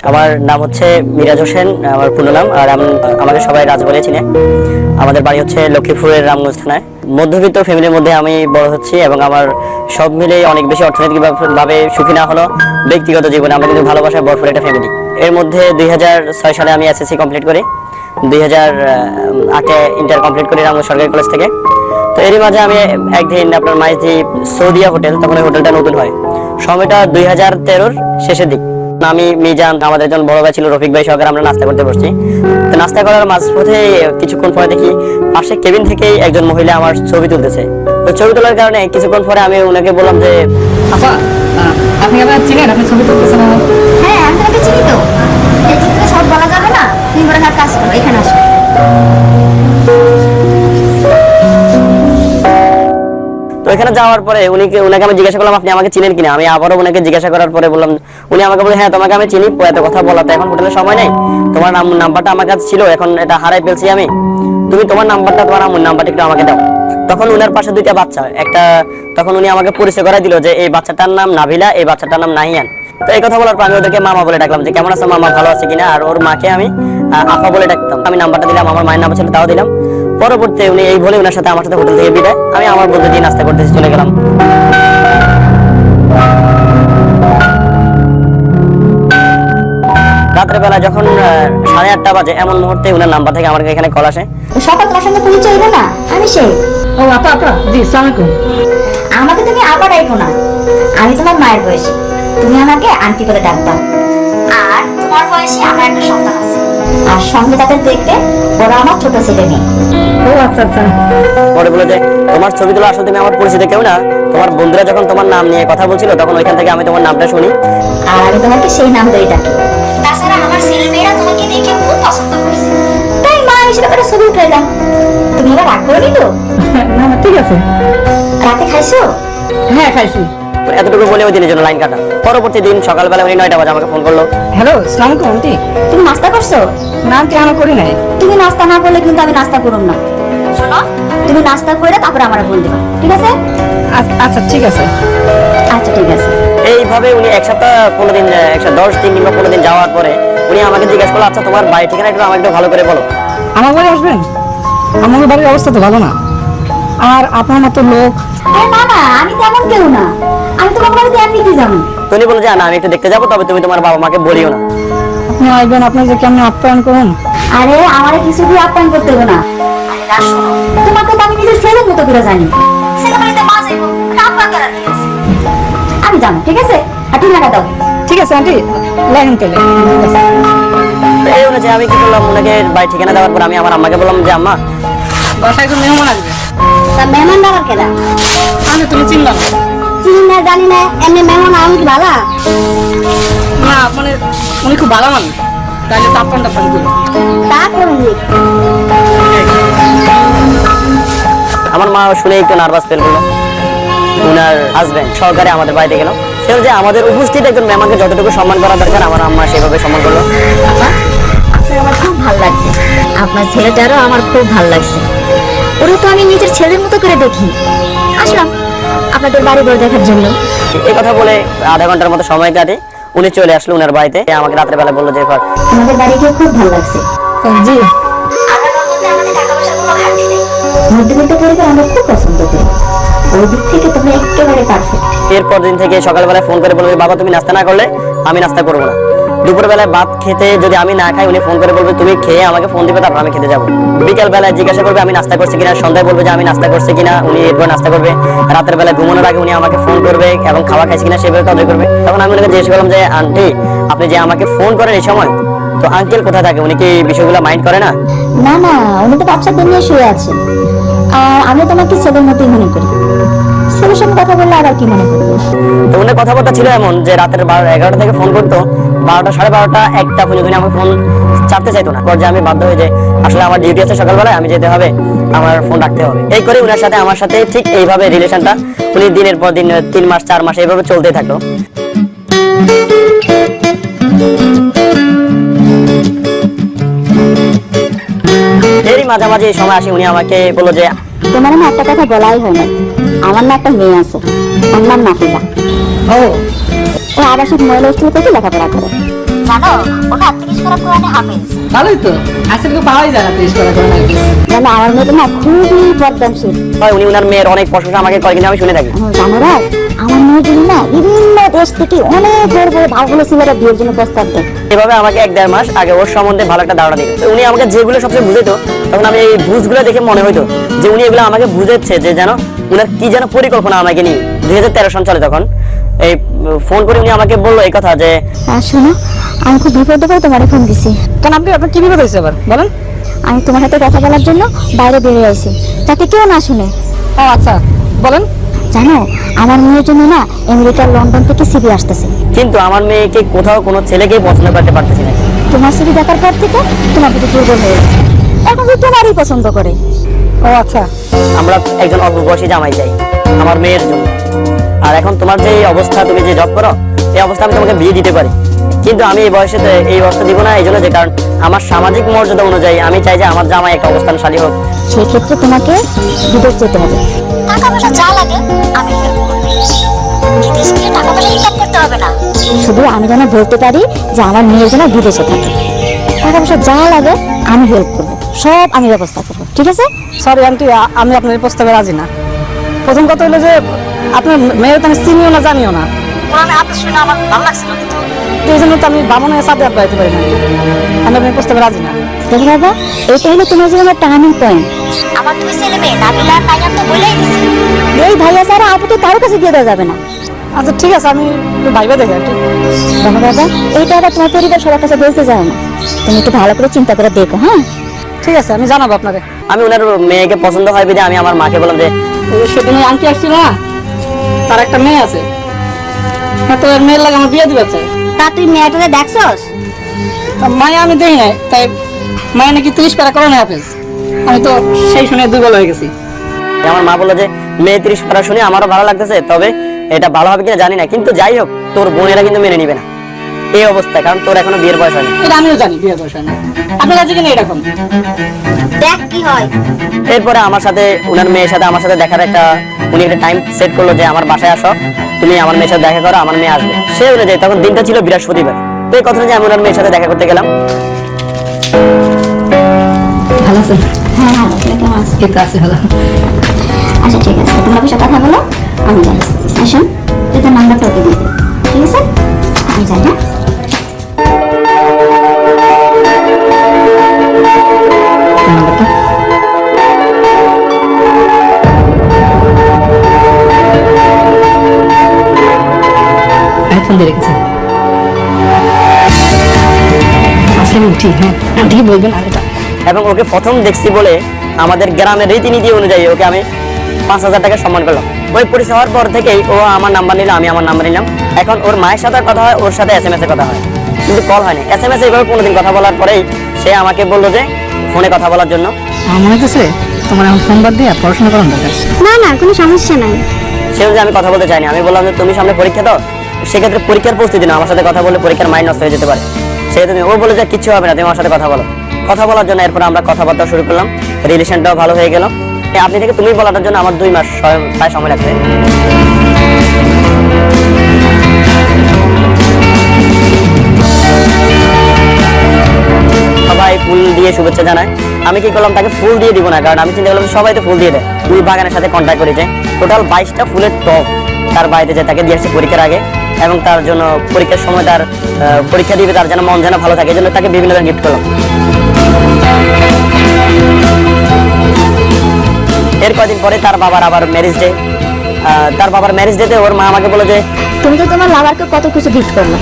আমার নাম হচ্ছে মিরাজ হোসেন, আমার পূর্ণ নাম। আর আমাকে সবাই রাজ বলে চিনে। আমাদের বাড়ি হচ্ছে লক্ষ্মীপুরের রামগঞ্জ থানায়। মধ্যবিত্ত ফ্যামিলির মধ্যে আমি বড় হচ্ছি এবং আমার সব মিলে অনেক বেশি অর্থনৈতিকভাবে সুখী না হলো ব্যক্তিগত জীবনে আমরা কিন্তু ভালোবাসায় ভরপুর একটা ফ্যামিলি। এর মধ্যে 2006 সালে আমি এসএসসি কমপ্লিট করি, 2008-এ ইন্টার কমপ্লিট করি রামগঞ্জ সরকারি কলেজ থেকে। তো এরই মাঝে আমি একদিন আপনার মাইজদ্বীপ সৌদিয়া হোটেল, তখন ওই হোটেলটা নতুন হয়, সময়টা 2013-র শেষের দিক। আমি মিজান, আমাদের একজন বড় ভাই ছিল রফিক ভাই সহকারে আমরা নাস্তা করতে বসছি। তো নাস্তা করার মাঝপথে কিছুক্ষণ পরে দেখি পাশে কেবিন থেকেই একজন মহিলা আমার ছবি তুলতেছে। তো ছবি তোলার কারণে কিছুক্ষণ পরে আমি ওনাকে বললাম যে আপা, আপনি আমার চিনেন? আপনি ছবি তুলতেছেন? হ্যাঁ, আমি তোমাকে চিনি তো। এই চিত্রে সব বলা যাবে না, তুমি বড় কাজ করো, এখানে আসো। তো এখানে যাওয়ার পরে ওনাকে আমি জিজ্ঞাসা করলাম আপনি আমাকে চিনেন কিনা। আমি আবারও ওনাকে জিজ্ঞাসা করার পরে বললাম, উনি আমাকে বলে হ্যাঁ তোমাকে আমি চিনি, এত কথা বলাতে এখন হোটেলের সময় নেই, তোমার নাম্বারটা আমার কাছে ছিল, এখন এটা হারাই ফেলছি আমি, তুমি তোমার নাম্বারটা, তোমার নাম্বারটা একটু আমাকে দাও। তখন উনার পাশে দুইটা বাচ্চা, তখন উনি আমাকে পরিচয় করাই দিল যে এই বাচ্চাটার নাম নাভিলা, এই বাচ্চাটার নাম নাহিয়ান। তো এই কথা বলার পর আমি ওদেরকে মামা বলে ডাকলাম যে কেমন আছে মামা, ভালো আছে কিনা। আর ওর মাকে আমি আপা বলে ডাকতাম। আমি নাম্বারটা দিলাম, আমার মায়ের নাম্বার ছিল তাও দিলাম। পরবর্তী উনি এই বলে ওনার সাথে আমার সাথে হোটেল থেকে বিদায়। আমি আমার বন্ধু দিয়ে নাস্তা করতে চলে গেলাম। রাতের বেলা যখন 8:30 বাজে, এমন মুহূর্তে ওনার নাম্বার থেকে আমার এখানে কল আসে। সকাল তোমার সঙ্গে পরিচয় হলো না, আমি সেই। ও আপা, জি আসসালামু আলাইকুম। আমাকে তুমি আপা ডাকো না, আমি তোমার মায়ের বয়সী, তুমি আমাকে আন্টি বলে ডাকবা। আর তোমার বয়সে আমার একটা সন্তান আছে, আর সঙ্গে তাদের দেখবে ওরা আমার ছোট ছেলে মেয়ে। ও আচ্ছা আচ্ছা। পরে বলে যে তোমার ছবি তোলা আসলে তুমি আমার পরিচিত কেউ না, তোমার বন্ধুরা যখন তোমার নাম নিয়ে কথা বলছিল তখন ওইখান থেকে আমি তোমার নামটা শুনি, আর আমি তোমাকে সেই নাম ধরে ডাকি। তাছাড়া আমার ছেলে মেয়েরা তোমাকে দেখে খুব পছন্দ করেছে, তাই মা হিসেবে একটা ছবি উঠাইলাম। তুমি এবার রাগ করনি তো? না না, ঠিক আছে। রাতে খাইছো? হ্যাঁ খাইছি। এতটুকু বলে ওই দিনের জন্য লাইন কাটা। পরবর্তী দিন সকালবেলা উনি 9টা বাজে আমাকে ফোন করলো। হ্যালো, আসসালামু আলাইকুম আন্টি। তুমি নাস্তা করছো? না আন্টি, আমি করি নাই। তুমি নাস্তা না করলে কিন্তু আমি নাস্তা করব না। শোনো, তুমি নাস্তা করে তারপর আমার ফোন দিবা, ঠিক আছে? আচ্ছা ঠিক আছে। আচ্ছা ঠিক আছে। এইভাবে উনি এক সপ্তাহ 15 দিন, 110 দিন কিংবা 15 দিন যাওয়ার পরে উনি আমাকে জিজ্ঞাসা করলো আচ্ছা তোমার বাড়ি ঠিকানা একটু আমাকে ভালো করে বলো। আমার বাড়ি আসবেন? আমার বাড়ির অবস্থা তো ভালো না, আর আপনার মতো লোক। আরে না না, আমি তেমন কেউ না, আমি তোমার বাড়িতে এমনিতে যাবো। তো উনি বলে যে না আমি একটু দেখতে যাবো, তবে তুমি তোমার বাবা মাকে বলিও না। আপনি আসবেন, আপনার যে কেমন আপ্যায়ন করুন। আরে আমারে কিছু দিয়ে আপ্যায়ন করতে হবে না। আরে না শোনো, তোমাকে তো আমি নিজের ছেলের মতো করে জানি। ছেলে বাড়িতে মা যাইবো, আপ্যায়ন করার কি আছে? আমি জানো, ঠিক আছে? আর ঠিকানা দাও। ঠিক আছে আন্টি, লাইন তেলে। এই অনুযায়ী আমি কি করলাম, ওনাকে বাড়ি ঠিকানা দেওয়ার পর আমি আমার আম্মাকে বললাম যে আম্মা বাসায় তো মেহমান আসবে। তা মেহমান দাবার কেডা? আমি তুমি চিনবা না? চিনি না, জানি না, এমনি মেহমান আমি কি ভালা? না মানে উনি খুব ভালো মানুষ, তাইলে তো আপ্যায়ন টাপ্যায়ন করবো। তা করবি। আমার মা শুনে একটু নার্ভাস ফিল করলো। ওনার হাজবেন্ড সহকারে আমাদের বাড়িতে গেল। সে যে আমাদের উপস্থিত একজন মেহমানকে যতটুকু সম্মান করা দরকার আমার আম্মা সেভাবে সম্মান করলো। আপা, আপনার আমার খুব ভালো লাগছে, আপনার ছেলেটারও আমার খুব ভালো লাগছে। ওরা তো আমি নিজের ছেলের মতো করে দেখি। আসলাম আপনাদের বাড়ি ঘর দেখার জন্য। এই কথা বলে আধা ঘন্টার মতো সময় কাটে, উনি চলে আসলো ওনার বাড়িতে। আমাকে রাতের বেলা বললো যে আমাদের বাড়ি গিয়ে খুব ভালো লাগছে। জি, মধ্যবিত্ত পরিবার আমরা খুব পছন্দ করি, ওই দিক থেকে তুমি একেবারে পারফেক্ট। এরপর দিন থেকে সকালবেলায় ফোন করে বলবে বাবা তুমি নাস্তা না করলে আমি নাস্তা করবো না। দুপুরবেলায় ভাত খেতে যদি আমি না খাই উনি ফোন করে বলবে তুমি খেয়ে আমাকে ফোন দিবে, তারপর আমি খেতে যাবো। বিকাল বেলায় জিজ্ঞাসা করবে আমি নাস্তা করছি কিনা, সন্ধ্যায় বলবে যে আমি নাস্তা করছি কিনা, উনি এরপর নাস্তা করবে। রাতের বেলায় ঘুমানোর আগে উনি আমাকে ফোন করবে এবং খাওয়া খাইছি কিনা সেভাবে তদন্ত করবে। তখন আমি ওনাকে জিজ্ঞেস করলাম যে আন্টি আপনি যে আমাকে ফোন করেন এই সময়, তো আঙ্কেল কোথায় থাকে, উনি কি বিষয়গুলো মাইন্ড করে না? না না, উনি তো বাচ্চাদের নিয়ে শুয়ে আছেন, আর আমি তোমাকে ছেলের মতোই মনে করি। ছেলের সঙ্গে কথা বললে আবার কি মনে করবো? তো উনি কথাবার্তা ছিল এমন যে রাতের 11টা থেকে ফোন করতো, 12টা, 12:30, 1টা পর্যন্ত উনি আমার ফোন চাপতে চাইতো না। পর্যায়ে আমি বাধ্য হয়ে যে আসলে আমার ডিউটি আছে সকালবেলায়, আমি যেতে হবে, আমার ফোন রাখতে হবে। এই করে উনার সাথে আমার সাথে ঠিক এইভাবে রিলেশনটা উনি দিনের পর দিন 3 মাস 4 মাস এইভাবে চলতেই থাকলো। এরই মাঝামাঝি এই সময় আসি উনি আমাকে বললো যে তোমার না একটা কথা বলাই হয় না, আমার না একটা মেয়ে আছে, ওর নাম নাফিজা। ও ও আবাসিক মহিলা হোস্টেলে থেকে লেখাপড়া করে। জানো ওটা 30 পারা কোরআনে হাফেজ। ভালোই তো, আজকে তো পাওয়াই যায় না 30 টাকা করে নাকি। জানো আমার মেয়ে না খুবই পর্দানশীল। হয় উনি ওনার মেয়ের অনেক প্রশংসা আমাকে করে, কিন্তু আমি শুনে থাকি। জানো রাজ, আমার মেয়ের জন্য না বিভিন্ন দেশ থেকে অনেক বড় বড় ভালো ভালো ছেলেরা বিয়ের জন্য প্রস্তাব দেয়। এভাবে আমাকে 1-1.5 মাস আগে ওর সম্বন্ধে ভালো একটা ধারণা দিল। তো উনি আমাকে যেগুলো সবচেয়ে বুঝাইতো, তখন আমি এই বুঝগুলো দেখে মনে হইতো যে উনি এগুলো আমাকে বুঝাচ্ছে, যে যেন উনার কি যেন পরিকল্পনা আমাকে নিয়ে। 2013 সাল চলে তখন, এই ফোন করে উনি আমাকে বললো এই কথা যে শোনো, আমি খুব বিপদে পড়ে তোমার ফোন দিছি। কেন আপনি আপনার কি বিপদ হয়েছে আবার বলেন? আমি তোমার সাথে কথা বলার জন্য বাইরে বেরিয়ে আইছি, যাতে কেউ না শুনে। ও আচ্ছা, বলেন। জানো আমার মেয়ের জন্য না আমেরিকার লন্ডন থেকে সিবি আসতেছে। কিন্তু আমার মেয়েকে কোথাও কোনো ছেলেকেই পছন্দ করতে পারতেছি না। তোমার সিবি দেখার পর থেকে তোমার প্রতি দুর্বল হয়ে গেছে, এখন তো তোমারই পছন্দ করে। ও আচ্ছা, আমরা একজন অল্প বয়সী জামাই চাই আমার মেয়ের জন্য। আর এখন তোমার যে এই অবস্থা, তুমি যে জব করো, এই অবস্থা আমি তোমাকে বিয়ে দিতে পারি, কিন্তু আমি এই বয়সে এই অবস্থা দিব না। এই জন্য যে কারণ আমার সামাজিক মর্যাদা অনুযায়ী আমি চাই যে আমার জামাই একটা অবস্থানশালী হোক। সেই ক্ষেত্রে তোমাকে বিদেশ যেতে হবে। টাকা পয়সা যা লাগে আমি হেল্প করব। বিদেশ গিয়ে টাকা পয়সা ইনকাম করতে হবে না, শুধু আমি যেন বলতে পারি যে আমার মেয়ে যেন বিদেশে থাকে। টাকা পয়সা যা লাগে আমি হেল্প করব, সব আমি ব্যবস্থা করব, ঠিক আছে? সরি আন্টি, আমি আপনার এই প্রস্তাবে রাজি না। প্রথম কথা হলো যে আপনার মেয়ের তো আমি চিনিও না, জানিও না। কোরআনে হাদিস শুনে আমার ভালো লাগছিল, কিন্তু এই জন্য তো আমি বামনের সাথে আর পাইতে পারি না। আমি আপনার প্রস্তাবে রাজি না। দেখো বাবা, এটা হলো তোমার জীবনের টার্নিং পয়েন্ট। আমার দুই ছেলে মেয়ে নাবিলা আর নাইয়াম তো বলেই দিছি, এই ভাইয়া ছাড়া আপুকে কারো কাছে দিয়ে দেওয়া যাবে না। আচ্ছা ঠিক আছে, আমি একটু ভাইবা দেখি আন্টি। দেখো বাবা, এই টাকা তোমার পরিবার সবার কাছে বলতে যাও না, তুমি একটু ভালো করে চিন্তা করে দেখো। হ্যাঁ ঠিক আছে, আমি জানাবো আপনাকে। আমি ওনার মেয়েকে পছন্দ হয় বিধে আমি আমার মাকে বললাম যে সেদিন ওই আন্টি আসছিল না, তার একটা মেয়ে আছে, হ্যাঁ, তো ওর মেয়ের লাগে আমার বিয়ে দিবে চাই। তা তুই মেয়েটাকে দেখছস? তা মায়া আমি দেখি নাই, তাই মায়া নাকি 30 পারা করোনা হাফেজ। আমি তো সেই শুনে দুর্বল হয়ে গেছি। আমার মা বললো যে মেয়ে 30 পারা শুনে আমারও ভালো লাগতেছে, তবে এটা ভালো হবে কিনা জানি না, কিন্তু যাই হোক তোর বোনেরা কিন্তু মেনে নিবে না এই অবস্থায়, কারণ তোর এখনো বিয়ের বয়স হয়নি। এটা আমিও জানি, বিয়ে বয়স হয় না। আপনার কাছে কিনা এরকম দেখ কি হয়। এরপরে আমার সাথে ওনার মেয়ের সাথে আমার সাথে দেখার উনি একটা টাইম সেট করলো যে আমার বাসায় আসো, তুমি আমার মেয়ের সাথে দেখা করো, আমার মেয়ে আসবে। সে অনুযায়ী তখন দিনটা ছিল বৃহস্পতিবার। তো এই কথাটা যে আমি ওনার মেয়ের সাথে দেখা করতে গেলাম। ভালো আছে? হ্যাঁ হ্যাঁ, কেমন আছো? ঠিক আছে, ভালো। আচ্ছা ঠিক আছে, তোমরা বিষয়ে কথা বলো, আমি যাই। আসুন, তুই তোর নাম্বারটা ওকে দিয়ে দে, ঠিক আছে? আমি যাই। হ্যাঁ ফোন দিয়ে রেখেছি। আজকে আমি উঠি, হ্যাঁ আন্টি বলবেন আর এটা। এবং ওকে প্রথম দেখছি বলে আমাদের গ্রামের রীতিনীতি অনুযায়ী ওকে আমি 5,000 টাকা সম্মান করলাম। ওই পরিচয় হওয়ার পর থেকেই ও আমার নাম্বার নিল, আমি আমার নাম্বার নিলাম। এখন ওর মায়ের সাথে কথা হয়, ওর সাথে SMS এ কথা হয়, কিন্তু কল হয়নি। SMS এইভাবে কোনোদিন কথা বলার পরেই সে আমাকে বললো যে ফোনে কথা বলার জন্য। আমার মনে হচ্ছে তোমার এখন ফোন বাদ দিয়ে পড়াশোনা করার দরকার। না না, কোনো সমস্যা নাই। সে যে আমি কথা বলতে চাইনি, আমি বললাম যে তুমি সামনে পরীক্ষা দাও, সেক্ষেত্রে পরীক্ষার প্রস্তুতি না, আমার সাথে কথা বললে পরীক্ষার মাইন্ড নষ্ট হয়ে যেতে পারে। তুমি ও বলে যে কিচ্ছু হবে না, তুমি আমার সাথে কথা বলো। কথা বলার জন্য এরপর আমরা কথাবার্তা শুরু করলাম, রিলেশনটাও ভালো হয়ে গেল। আপনি থেকে তুমি বলাটার জন্য আমার 2 মাস প্রায় সময় লাগছে। সবাই ফুল দিয়ে শুভেচ্ছা জানায়। আমি কি করলাম, তাকে ফুল দিয়ে দিব না, কারণ আমি চিন্তা করলাম সবাই তো ফুল দিয়ে দেয়। ফুল বাগানের সাথে কন্ট্যাক্ট করেছে, টোটাল 22টা ফুলের টব তার বাড়িতে যে তাকে দিয়ে আসছে পরীক্ষার আগে, এবং তার জন্য পরীক্ষার সময় তার পরীক্ষা দিবে, তার যেন মন যেন ভালো থাকে, এই জন্য তাকে বিভিন্ন ধরনের গিফট করলাম। এর কয়েকদিন পরে তার বাবার আবার ম্যারেজ ডে। তার বাবার ম্যারেজ ডেতে ওর মা আমাকে বলে যে তুমি তো তোমার লাভারকে কত কিছু গিফট করলো,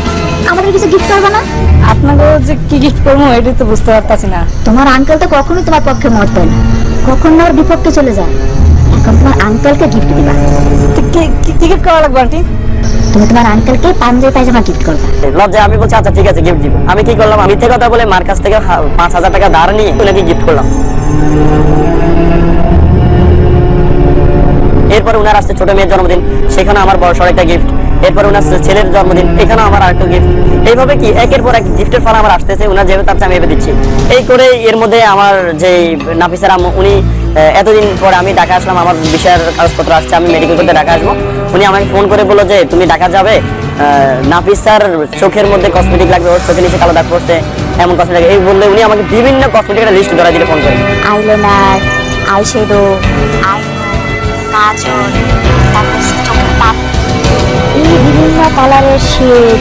আমাদের কিছু গিফট করবে না? আপনাকে যে কি গিফট করবো এটাই তো বুঝতে পারতাছি না। তোমার আঙ্কেল তো কখনোই তোমার পক্ষে মত দেয় না, কখন না ওর বিপক্ষে চলে যায়। এখন তোমার আঙ্কেলকে গিফট দিবা। কি গিফট করা লাগবে আন্টি? তুমি তোমার আঙ্কেলকে পাঞ্জাবি পায়জামা গিফট করবে। লজ্জায় আমি বলছি আচ্ছা ঠিক আছে গিফট দিব। আমি কি করলাম, মিথ্যে কথা বলে মার কাছ থেকে 5,000 টাকা ধার নিয়ে ওনাকে গিফট করলাম। এরপর উনার আসছে ছোট মেয়ের জন্মদিন, সেখানে আমার বড় সড় একটা গিফট। এরপর উনার ছেলের জন্মদিন, এখানেও আমার আরেকটা গিফট। এইভাবে কি একের পর এক গিফটের ফল আমার আসতেছে, উনার যেহেতু তার আমি এভাবে দিচ্ছি। এই করে এর মধ্যে আমার যে নাফিসার আম্মু, উনি এতদিন পরে আমি ঢাকা আসলাম, আমার বিষয়ের কাগজপত্র আসছে, আমি মেডিকেল করতে ঢাকা আসবো। উনি আমাকে ফোন করে বললো যে তুমি ঢাকা যাবে, নাফিসার চোখের মধ্যে কসমেটিক লাগবে, ওর চোখের নিচে কালো দাগ পড়ছে, এমন কসমেটিক এই বললে উনি আমাকে বিভিন্ন কসমেটিকের লিস্ট ধরা দিলে ফোন করে। আইলাইনার, আইশ্যাডো, কাজল, তারপর চোখের পাপড়ি, এই বিভিন্ন কালারের শেড।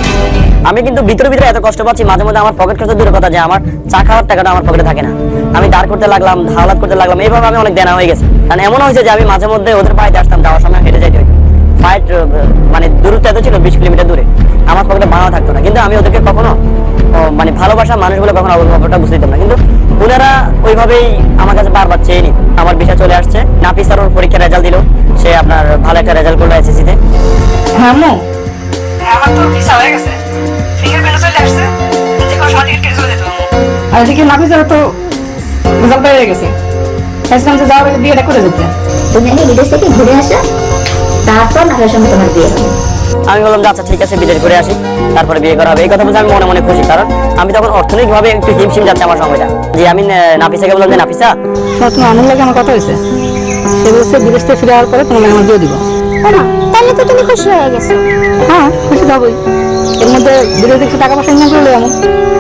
আমি কিন্তু ভিতরে ভিতরে এত কষ্ট পাচ্ছি, মাঝে মধ্যে আমার পকেট খরচ দূরের কথা যে আমার চা খাওয়ার টাকাটা আমার পকেটে থাকে না। আমি দাঁড় করতে লাগলাম, ধাওলাত করতে লাগলাম, এইভাবে আমি অনেক দেনা হয়ে গেছে। কারণ এমন হয়েছে যে আমি মাঝে মধ্যে ওদের বাড়িতে আসতাম, যাওয়ার সময় হেঁটে যাইতে হইতো। ফ্লাইট মানে দূরত্ব এত ছিল 20 কিলোমিটার দূরে, আমার পকেটে ভাড়া থাকতো না। কিন্তু আমি ওদেরকে কখনো মানে ভালোবাসা মানুষগুলো কখনো অভাবটা বুঝতে দিতাম না। কিন্তু ওনারা ওইভাবেই আমার কাছে বারবার চেয়ে নিত। আমার বিষয় চলে আসছে, নাফিসার ওর পরীক্ষার রেজাল্ট দিল, সে আপনার ভালো একটা রেজাল্ট করলো এসএসসিতে। হ্যাঁ আম্মু, আমার তো ভিসা হয়ে গেছে, ফিঙ্গারপ্রিন্ট চলে আসছে, যে কোনো সময় টিকিট কেটে চলে যেতে পারবো। আর এদিকে নাফিসার তো রেজাল্ট বেরিয়ে গেছে, চাইছিলাম যে যাওয়ার আগে বিয়েটা করে যেতে। তুমি আগে বিদেশ থেকে ঘুরে আসো, তারপর নাফিসার সঙ্গে তোমার বিয়ে হবে। আমি বললাম যে আচ্ছা ঠিক আছে, বিদেশ ঘুরে আসি, তারপরে বিয়ে করা হবে। এই কথা বলতে আমি মনে মনে খুশি, কারণ আমি তখন অর্থনৈতিকভাবে একটু হিমশিম যাচ্ছে আমার সময়টা। যে আমি নাফিসাকে বললাম যে নাফিসা, তোমার আনন্দ লাগে আমার কথা হয়েছে, সে বলছে বিদেশ থেকে ফিরে আসার পরে তোমাকে আমার বিয়ে দিব। তাহলে তো তুমি খুশি হয়ে গেছো। হ্যাঁ খুশি তো হবই, এর মধ্যে বিদেশ থেকে টাকা পয়সা ইনকাম করলে এমন।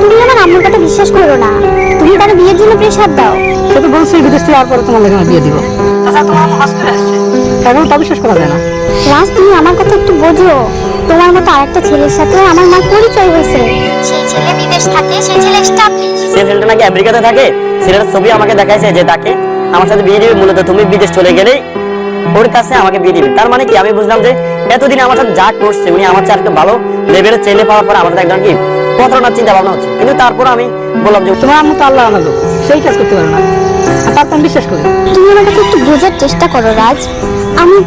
তুমি আমার আম্মুর কথা বিশ্বাস করো না, তুমি তার বিয়ের জন্য প্রেশার দাও। সে তো বলছে বিদেশ থেকে আসার পরে তোমার লেগে আমার বিয়ে দিব। তাছাড়া তোমার আম্মু হজ করে আসছে, এখন তা বিশ্বাস করা যায় না। রাজ, তুমি আমার কথা একটু বোঝো। তোমার মতো আরেকটা ছেলের সাথে আমার মা পরিচয় হয়েছে, সেই ছেলে বিদেশ থাকে, সেই ছেলে এস্টাবলিশ। সে ছেলেটা নাকি আমেরিকাতে থাকে, ছেলেটার ছবি আমাকে দেখাইছে যে তাকে আমার সাথে বিয়ে দিবে, মূলত তুমি বিদেশ চলে গেলেই ওর কাছে আমাকে বিয়ে দিবে। তার মানে কি, আমি বুঝলাম যে এতদিন আমার সাথে যা করছে উনি আমার চেয়ে একটা ভালো লেভেলের ছেলে পাওয়ার পর আমার সাথে একদম কি প্রতারণার চিন্তা ভাবনা হচ্ছে। কিন্তু তারপর আমি বললাম যে তোমার আম্মু তো আল্লাহ আনালো, সেই কাজ করতে পারে না, আর তারপর আমি বিশ্বাস করি। তুমি আমার কাছে একটু বোঝার চেষ্টা করো রাজ, আমি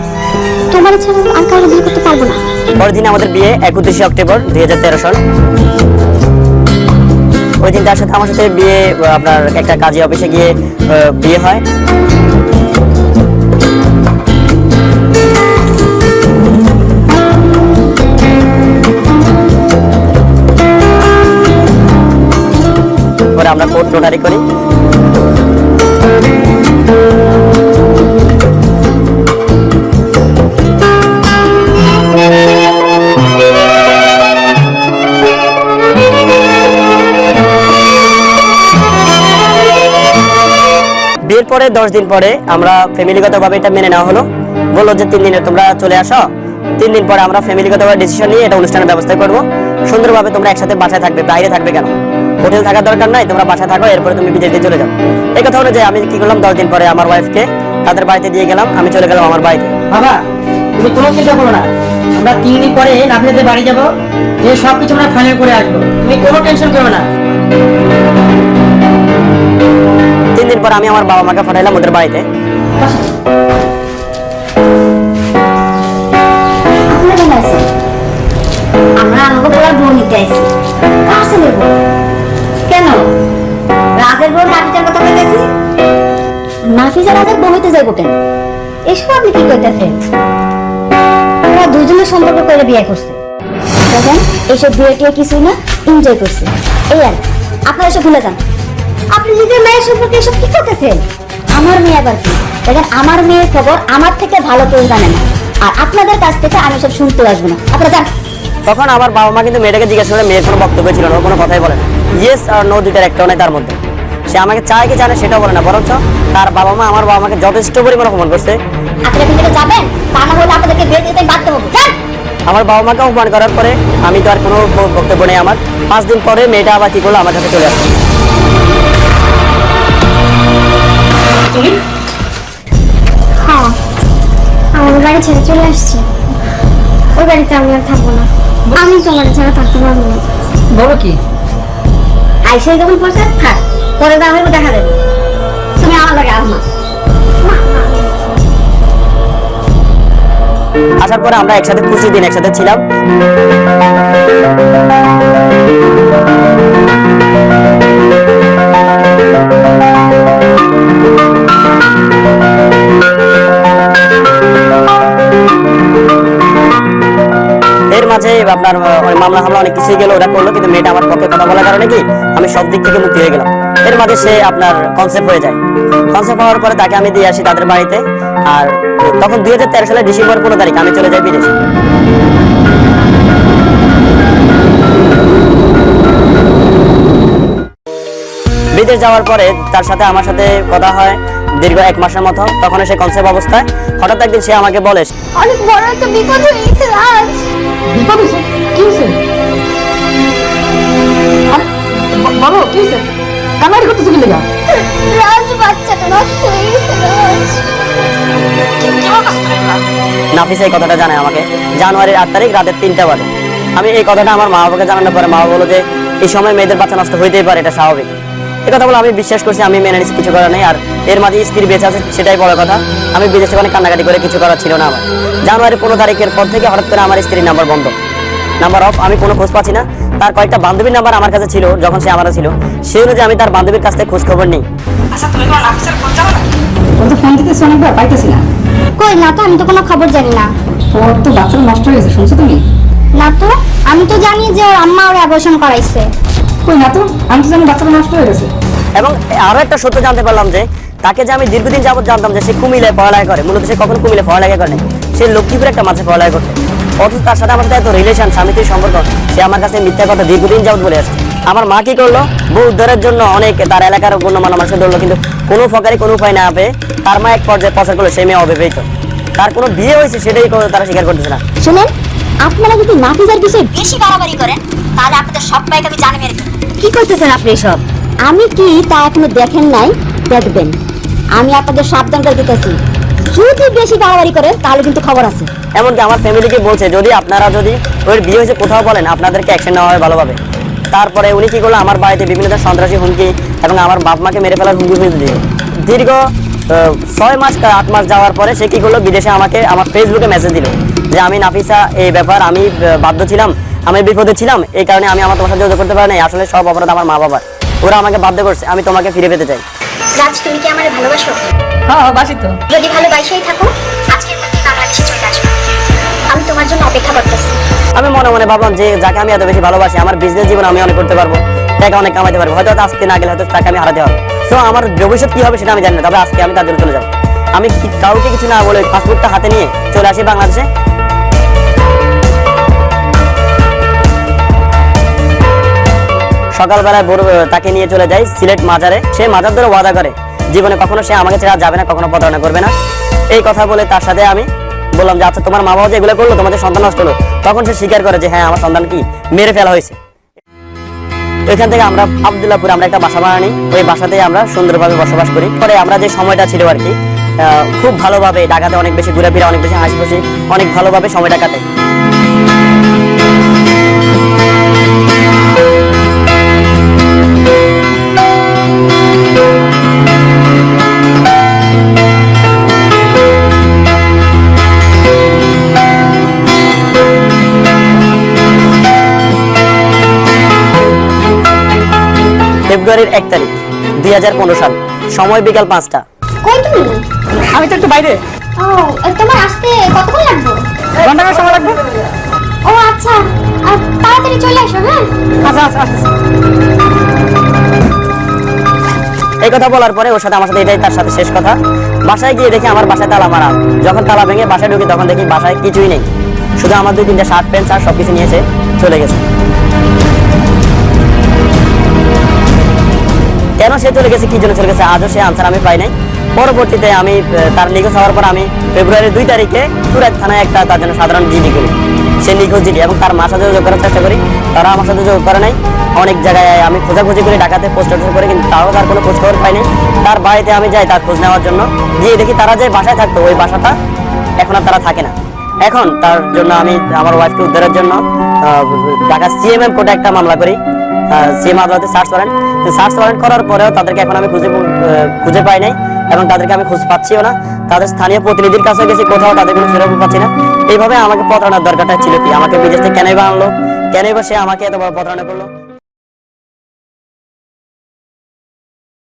তোমার ছাড়া আর কারো বিয়ে করতে পারবো না। পরের দিন আমাদের বিয়ে 31 অক্টোবর 2013 সাল। ওই দিন তার সাথে আমার সাথে বিয়ে আপনার একটা কাজী অফিসে গিয়ে বিয়ে হয়। পরে আমরা কোর্ট নোটারি করি। বিয়ের পরে 10 দিন পরে আমরা ফ্যামিলিগতভাবে এটা মেনে নেওয়া হলো। বললো যে 3 দিনে তোমরা চলে আসো, 3 দিন পরে আমরা ফ্যামিলিগতভাবে ডিসিশন নিয়ে এটা অনুষ্ঠানের ব্যবস্থা করব। সুন্দরভাবে তোমরা একসাথে বাসায় থাকবে, বাইরে থাকবে কেন, হোটেল থাকার দরকার নাই, তোমরা বাসায় থাকো, এরপরে তুমি বিদেশে চলে যাও। এই কথা অনুযায়ী আমি কি করলাম, 10 দিন পরে আমার ওয়াইফকে তাদের বাড়িতে দিয়ে গেলাম, আমি চলে গেলাম আমার বাড়িতে। বাবা তুমি কোনো চিন্তা করো না, আমরা 3 দিন পরে নাফিসাদের বাড়ি যাবো, যে সবকিছু আমরা ফাইনাল করে আসবো, তুমি কোনো টেনশন করো না। 3 দিন পর আমি আমার বাবা মাকে পাঠাইলাম ওদের বাড়িতে। আপনারা কেন আছেন? আমরা আমাকে বলার বউ নিতে আইছি। কার ছেলের বউ? কেন রাজের বউ নাফিসার কথা কইতেছি? নাফিসা রাজের বউ হইতে যাইব কেন? এসব আপনি কি কইতেছেন? ওরা দুজনের সম্পর্ক করে বিয়ে করছে। দেখেন এইসব বিয়ে টিয়ে কিছুই না, এনজয় করছে এই আর। আপনারা এসব ভুলে যান। আপনি নিজের মেয়ের সম্পর্কে এসব কি করতেছেন? আমার মেয়ে আবার কি? দেখেন আমার মেয়ের খবর আমার থেকে ভালো কেউ জানে না, আর আপনাদের কাছ থেকে আমি সব শুনতে আসবো না। আপনারা যান। তখন আমার বাবা মা কিন্তু মেয়েটাকে জিজ্ঞাসা করে, মেয়ের কোনো বক্তব্য ছিল না, ও কোনো কথাই বলে না, ইয়েস আর নো দুইটার একটাও নেই তার মধ্যে। সে আমাকে চায় কি জানে সেটাও বলে না, বরঞ্চ তার বাবা মা আমার বাবা মাকে যথেষ্ট পরিমাণ অপমান করছে। আপনারা এখান থেকে যাবেন, তা না হলে আপনাদেরকে বিয়ে দিতে বাধ্য হবো। যান। আমার বাবা মাকে অপমান করার পরে আমি তো আর কোনো বক্তব্য নেই আমার। 5 দিন পরে মেয়েটা আবার কি করলো, আমার কাছে চলে আসলো। হ্যাঁ, আমার বাড়ি ছেড়ে চলে আসছি। ওই বাড়িতে আমি আর থাকবো না, আমি তোমার ছাড়া থাকতে পারবো না। বলো কি? আইসে যখন পয়সা থাক, পরে যা হইব দেখা দেবে। তুমি আমার লাগে আহমা। আসার পরে আমরা একসাথে 25 দিন একসাথে ছিলাম। এর মাঝে আপনার মামলা হামলা অনেক কিছুই গেল, ওরা করলো, কিন্তু মেয়েটা আমার পক্ষে কথা বলার কারণে কি আমি সব দিক থেকে মুক্তি হয়ে গেলাম। এর মাঝে সে আপনার কনসেপ্ট হয়ে যায়। কনসেপ্ট হওয়ার পরে তাকে আমি দিয়ে আসি তাদের বাড়িতে। আর তখন 2013 সালের ডিসেম্বর 15 তারিখ আমি চলে যাই বিদেশে। বিদেশ যাওয়ার পরে তার সাথে আমার সাথে কথা হয় দীর্ঘ 1 মাসের মতো। তখন সে কনসেপ্ট অবস্থায় হঠাৎ একদিন সে আমাকে বলে, অনেক বড় একটা বিপদ হয়ে গেছে রাজ। বিপদ হয়েছে? কি হয়েছে? আরে, বলো কি হয়েছে? কান্নাকাটি করতেছো কি লেগা? রাজ বাচ্চাটা নষ্ট হয়ে গেছে রাজ। নাফিসা এই কথাটা জানায় আমাকে জানুয়ারির 8 তারিখ রাতের 3টা বাজে। আমি এই কথাটা আমার মা বাবাকে জানানোর পরে মা বাবা বলল যে এই সময় মেয়েদের বাচ্চা নষ্ট হইতেই পারে, এটা স্বাভাবিক। এই কথা বলে আমি বিশ্বাস করছি, আমি মেনে নিচ্ছি, কিছু করার নেই। আর এর মাঝে স্ত্রী বেঁচে আছে, সেটাই বড় কথা। আমি বিদেশে অনেক কান্নাকাটি করে কিছু করার ছিল না আমার। জানুয়ারি 15 তারিখের পর থেকে হঠাৎ করে আমার স্ত্রীর নাম্বার বন্ধ, নাম্বার অফ। আমি কোনো খোঁজ পাচ্ছি না। তার কয়েকটা বান্ধবীর নাম্বার আমার কাছে ছিল, যখন সে আমার ছিল, সেই অনুযায়ী আমি তার বান্ধবীর কাছ থেকে খোঁজ খবর নিই। আচ্ছা তুমি কোন নাফিসের খোঁজ জানো না? ওর তো ফোন দিতেছ অনেকবার, পাইতেছি না। কই না তো, আমি তো কোনো খবর জানি না। ওর তো বাচ্চা নষ্ট হয়ে গেছে, শুনছো তুমি? না তো, আমি তো জানি যে ওর আম্মা ওর অ্যাবর্শন করাইছে। কই না তো, আমি তো জানি বাচ্চাটা নষ্ট হয়ে গেছে। এবং আরো একটা সত্য জানতে পারলাম যে তাকে যে আমি দীর্ঘদিন যাবত জানতাম যে সে কুমিল্লায় পড়ালেখা করে, মূলত সে কখনো কুমিল্লায় পড়ালেখা করে না, সে লক্ষ্মীপুরে একটা মাঝে পড়ালেখা করতে। অথচ তার সাথে আমার এত রিলেশন, স্বামীর সম্পর্ক, সে আমার কাছে মিথ্যা কথা দীর্ঘদিন যাবত বলে আসছে। আমার মা কি করলো, বউ উদ্ধারের জন্য অনেক তার এলাকার গণ্যমান্য মানুষকে ধরলো, কিন্তু কোনো ফকারি কোনো উপায় না পেয়ে তার মা এক পর্যায়ে প্রচার করলো সেই মেয়ে অবিবাহিত, তার কোনো বিয়ে হয়েছে সেটাই তারা স্বীকার করতেছে না। শুনেন, আপনারা যদি নাফিজার বিষয়ে বেশি বাড়াবাড়ি করেন তাহলে আপনাদের সবাইকে আমি জানে মেরে ফেলবো। কি করতেছেন আপনি এসব? আমি কি তা এখনো দেখেন নাই? দেখবেন। আমি আপনাদের সাবধান করে দিতেছি, যদি বেশি বাড়াবাড়ি করেন তাহলে কিন্তু খবর আছে। এমনকি আমার ফ্যামিলিকে বলছে যদি আপনারা যদি ওর বিয়ে হয়েছে কোথাও বলেন, আপনাদেরকে অ্যাকশন নেওয়া হয় ভালোভাবে। তারপরে উনি কি করলো, আমার বাড়িতে বিভিন্ন ধরনের সন্ত্রাসী হুমকি এবং আমার বাপ মাকে মেরে ফেলার হুমকি হুমকি দিল। দীর্ঘ 6 মাস 8 মাস যাওয়ার পরে সে কি করলো, বিদেশে আমাকে আমার ফেসবুকে মেসেজ দিল যে আমি নাফিসা, এই ব্যাপার আমি বাধ্য ছিলাম, আমি বিপদে ছিলাম, এই কারণে আমি আমার তোমার সাথে যোগাযোগ করতে পারি নাই। আসলে সব অপরাধ আমার মা বাবার, ওরা আমাকে বাধ্য করছে, আমি তোমাকে ফিরে পেতে চাই। রাজ, তুমি কি আমারে ভালোবাসো? হ্যাঁ বাসি তো। যদি ভালোবাসাই থাকো, আজকের মধ্যে বাংলাদেশে চলে আসো। আমি তোমার জন্য অপেক্ষা করতেছি। আমি মনে মনে ভাবলাম যে যাকে আমি এত বেশি ভালোবাসি, আমার বিজনেস জীবন আমি অনেক করতে পারবো, টাকা অনেক কামাতে পারবো, হয়তো আজকে না গেলে হয়তো তাকে আমি হারাতে হবে। তো আমার ভবিষ্যৎ কি হবে সেটা আমি জানি না, তবে আজকে আমি তার জন্য চলে যাবো। আমি কাউকে কিছু না বলে পাসপোর্টটা হাতে নিয়ে চলে আসি বাংলাদেশে। সকালবেলায় তাকে নিয়ে চলে যাই সিলেট মাজারে। সে মাজার ধরে ওয়াদা করে জীবনে কখনো সে আমাকে ছেড়ে যাবে না, কখনো প্রতারণা করবে না। এই কথা বলে তার সাথে আমি বললাম যে আচ্ছা তোমার মা বাবা যে এগুলো করলো, তোমাদের সন্তান নষ্ট হলো, তখন সে স্বীকার করে যে হ্যাঁ আমার সন্তান কি মেরে ফেলা হয়েছে। এখান থেকে আমরা আব্দুল্লাহপুরে আমরা একটা বাসা বানাই, ওই বাসাতেই আমরা সুন্দরভাবে বসবাস করি। পরে আমরা যে সময়টা ছিল আর কি, খুব ভালোভাবে ঢাকাতে অনেক বেশি ঘুরাফেরা, অনেক বেশি হাসি খুশি, অনেক ভালোভাবে সময়টা কাটে। ফেব্রুয়ারির 1 তারিখ 2015 সাল, সময় বিকাল 5টা। কই তুমি? আমি তো একটু বাইরে। ও, তোমার আসতে কতক্ষণ লাগবে? ঘন্টাখানেক সময় লাগবে। ও আচ্ছা, আর তাড়াতাড়ি চলে আসো। হ্যাঁ আচ্ছা আচ্ছা আসতেছি। এই কথা বলার পরে ওর সাথে আমার সাথে এটাই তার সাথে শেষ কথা। বাসায় গিয়ে দেখি আমার বাসায় তালা মারা। যখন তালা ভেঙে বাসায় ঢুকি তখন দেখি বাসায় কিছুই নেই, শুধু আমার 2-3টা শার্ট প্যান্ট আর সবকিছু নিয়েছে চলে গেছে। কেন সে চলে গেছে, কি জন্য চলে গেছে, আজও সে আনসার আমি পাই নাই। পরবর্তীতে আমি তার নিখোঁজ হওয়ার পর আমি ফেব্রুয়ারি 2 তারিখে তুরাগ থানায় একটা তার জন্য সাধারণ জিডি করি, সে নিখোঁজ জিডি, এবং তার মার সাথে যোগাযোগ করার চেষ্টা করি, তারা আমার সাথে যোগাযোগ করে নাই। অনেক জায়গায় আমি খোঁজাখুঁজি করে ঢাকাতে পোস্ট অফিস করে, কিন্তু তাও তার কোনো খোঁজ খবর পাইনি। তার বাড়িতে আমি যাই তার খোঁজ নেওয়ার জন্য, গিয়ে দেখি তারা যে বাসায় থাকতো ওই বাসাটা এখন আর তারা থাকে না। এখন তার জন্য আমি আমার ওয়াইফকে উদ্ধারের জন্য ঢাকা সিএমএম কোর্টে একটা মামলা করি, সিএম আদালতে সার্চ ওয়ারেন্ট করার পরেও তাদেরকে এখন আমি খুঁজে পাই নাই, এবং তাদেরকে আমি খোঁজ পাচ্ছিও না। তাদের স্থানীয় প্রতিনিধির কাছে গেছি, কোথাও তাদের কোনো সুযোগ পাচ্ছি না। এইভাবে আমাকে প্রতারণার দরকারটা ছিল কি, আমাকে বিদেশ থেকে কেনই বা আনলো, কেনই বা সে আমাকে এত বড় প্রতারণা করলো।